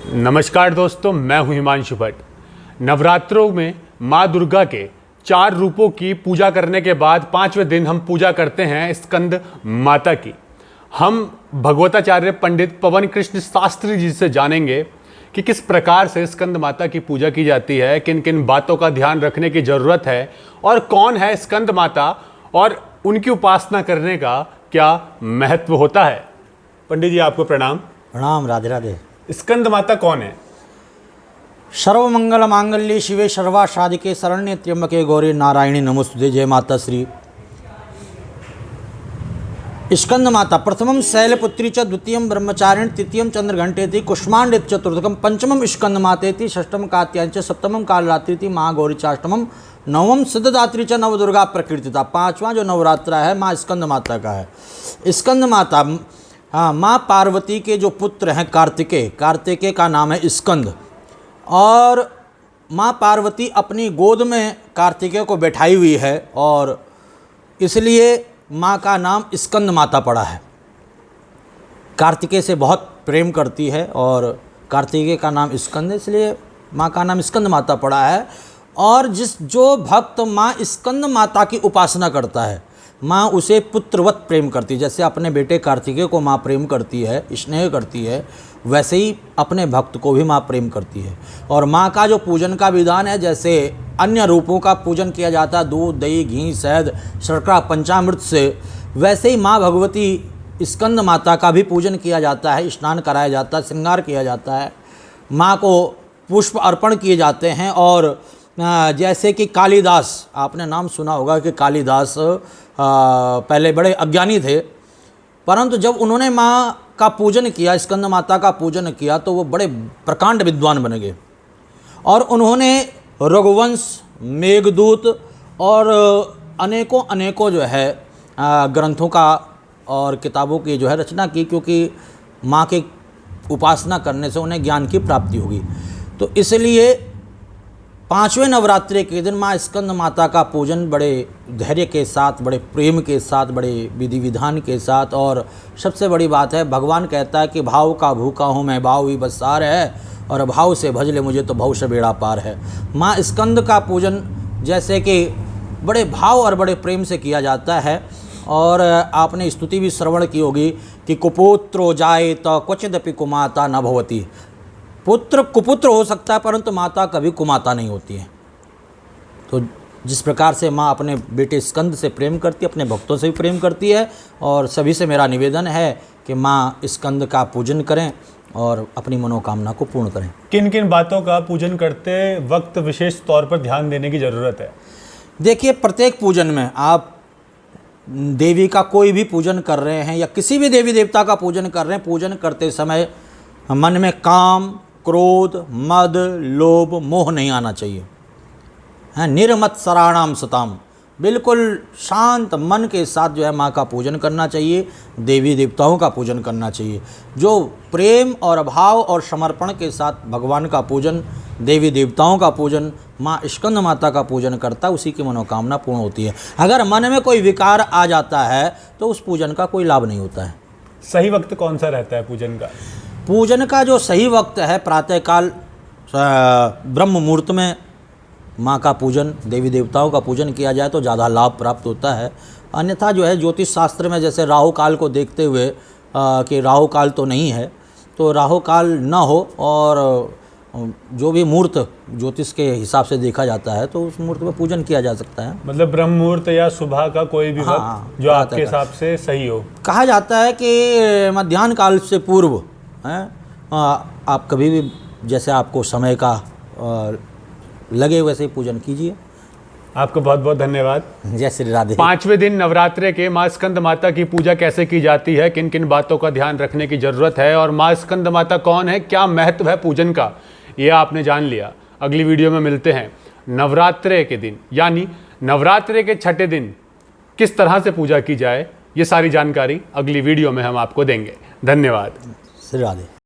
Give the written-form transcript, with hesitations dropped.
नमस्कार दोस्तों, मैं हूं हिमांशु भट्ट। नवरात्रों में माँ दुर्गा के 4 रूपों की पूजा करने के बाद 5वें दिन हम पूजा करते हैं स्कंद माता की। हम भगवताचार्य पंडित पवन कृष्ण शास्त्री जी से जानेंगे कि किस प्रकार से स्कंद माता की पूजा की जाती है, किन किन बातों का ध्यान रखने की ज़रूरत है और कौन है स्कंद माता और उनकी उपासना करने का क्या महत्व होता है। पंडित जी, आपको प्रणाम। प्रणाम। राधे राधे। स्कंद माता कौन है? सर्वमंगल मांगल्ये शिवे सर्वासाधिके शरण्ये त्र्यंबके गौरी नारायणी नमोस्तुते। जय माता श्री। स्कंद माता प्रथमम शैलपुत्री च द्वितीयम ब्रह्मचारिणी तृतीयम चंद्रघंटेति कुष्मांड चतुर्थकम पंचमम स्कंद मातेति षष्ठम कात्यायन सप्तमम कालरात्रि माँ गौरी चाष्टमम नवम सिद्धदात्री च नवदुर्गा प्रकीर्तिता। 5वां जो नवरात्र है माँ स्कंद माता का है। स्कंद माता माँ पार्वती के जो पुत्र हैं कार्तिकेय का नाम है स्कंद, और माँ पार्वती अपनी गोद में कार्तिकेय को बैठाई हुई है और इसलिए माँ का नाम स्कंद माता पड़ा है। कार्तिकेय से बहुत प्रेम करती है और कार्तिकेय का नाम स्कंद, इसलिए माँ का नाम स्कंद माता पड़ा है। और जो भक्त माँ स्कंद माता की उपासना करता है, माँ उसे पुत्रवत प्रेम करती है। जैसे अपने बेटे कार्तिकेय को माँ प्रेम करती है, स्नेह करती है, वैसे ही अपने भक्त को भी माँ प्रेम करती है। और माँ का जो पूजन का विधान है, जैसे अन्य रूपों का पूजन किया जाता है दूध दही घी शहद शर्करा पंचामृत से, वैसे ही माँ भगवती स्कंद माता का भी पूजन किया जाता है। स्नान कराया जाता है, श्रृंगार किया जाता है, माँ को पुष्प अर्पण किए जाते हैं। और जैसे कि कालिदास, आपने नाम सुना होगा कि कालिदास पहले बड़े अज्ञानी थे, परंतु जब उन्होंने माँ का पूजन किया, स्कंद माता का पूजन किया, तो वो बड़े प्रकांड विद्वान बन गए। और उन्होंने रघुवंश, मेघदूत और अनेकों जो है ग्रंथों का और किताबों की जो है रचना की, क्योंकि माँ के उपासना करने से उन्हें ज्ञान की प्राप्ति होगी। तो इसलिए 5वें नवरात्रि के दिन माँ स्कंद माता का पूजन बड़े धैर्य के साथ, बड़े प्रेम के साथ, बड़े विधि विधान के साथ, और सबसे बड़ी बात है, भगवान कहता है कि भाव का भूखा हूँ मैं, भाव ही बसार है, और भाव से भज ले मुझे तो भव से बेड़ा पार है। माँ स्कंद का पूजन जैसे कि बड़े भाव और बड़े प्रेम से किया जाता है। और आपने स्तुति भी श्रवण की होगी कि कुपुत्रो जाए तो क्वचिदपि कुमाता न भवती। पुत्र कुपुत्र हो सकता है, परंतु माता कभी कुमाता नहीं होती है। तो जिस प्रकार से माँ अपने बेटे स्कंद से प्रेम करती है, अपने भक्तों से भी प्रेम करती है। और सभी से मेरा निवेदन है कि माँ स्कंद का पूजन करें और अपनी मनोकामना को पूर्ण करें। किन किन बातों का पूजन करते वक्त विशेष तौर पर ध्यान देने की ज़रूरत है? देखिए, प्रत्येक पूजन में आप देवी का कोई भी पूजन कर रहे हैं या किसी भी देवी देवता का पूजन कर रहे हैं, पूजन करते समय मन में काम, क्रोध, मद, लोभ, मोह नहीं आना चाहिए। हैं, निर्मत सराणाम सताम, बिल्कुल शांत मन के साथ जो है माँ का पूजन करना चाहिए, देवी देवताओं का पूजन करना चाहिए। जो प्रेम और भाव और समर्पण के साथ भगवान का पूजन, देवी देवताओं का पूजन, माँ स्कंद माता का पूजन करता है, उसी की मनोकामना पूर्ण होती है। अगर मन में कोई विकार आ जाता है तो उस पूजन का कोई लाभ नहीं होता है। सही वक्त कौन सा रहता है पूजन का? पूजन का जो सही वक्त है, प्रातःकाल ब्रह्म मुहूर्त में माँ का पूजन, देवी देवताओं का पूजन किया जाए तो ज़्यादा लाभ प्राप्त होता है। अन्यथा जो है ज्योतिष शास्त्र में जैसे राहु काल को देखते हुए कि राहु काल तो नहीं है, तो राहु काल न हो और जो भी मुहूर्त ज्योतिष के हिसाब से देखा जाता है तो उस मुहूर्त में पूजन किया जा सकता है। मतलब ब्रह्म मुहूर्त या सुबह का कोई भी वक्त जो आपके हिसाब से सही हो। कहा जाता है कि मध्याह्न काल से पूर्व हैं, आप कभी भी जैसे आपको समय का लगे वैसे ही पूजन कीजिए। आपको बहुत बहुत धन्यवाद। जय श्री राधे। 5वें दिन नवरात्रे के माँ स्कंद माता की पूजा कैसे की जाती है, किन किन बातों का ध्यान रखने की जरूरत है और माँ स्कंद माता कौन है, क्या महत्व है पूजन का, ये आपने जान लिया। अगली वीडियो में मिलते हैं। नवरात्रे के दिन यानी नवरात्रे के 6ठे दिन किस तरह से पूजा की जाए, ये सारी जानकारी अगली वीडियो में हम आपको देंगे। धन्यवाद। श्री राधे।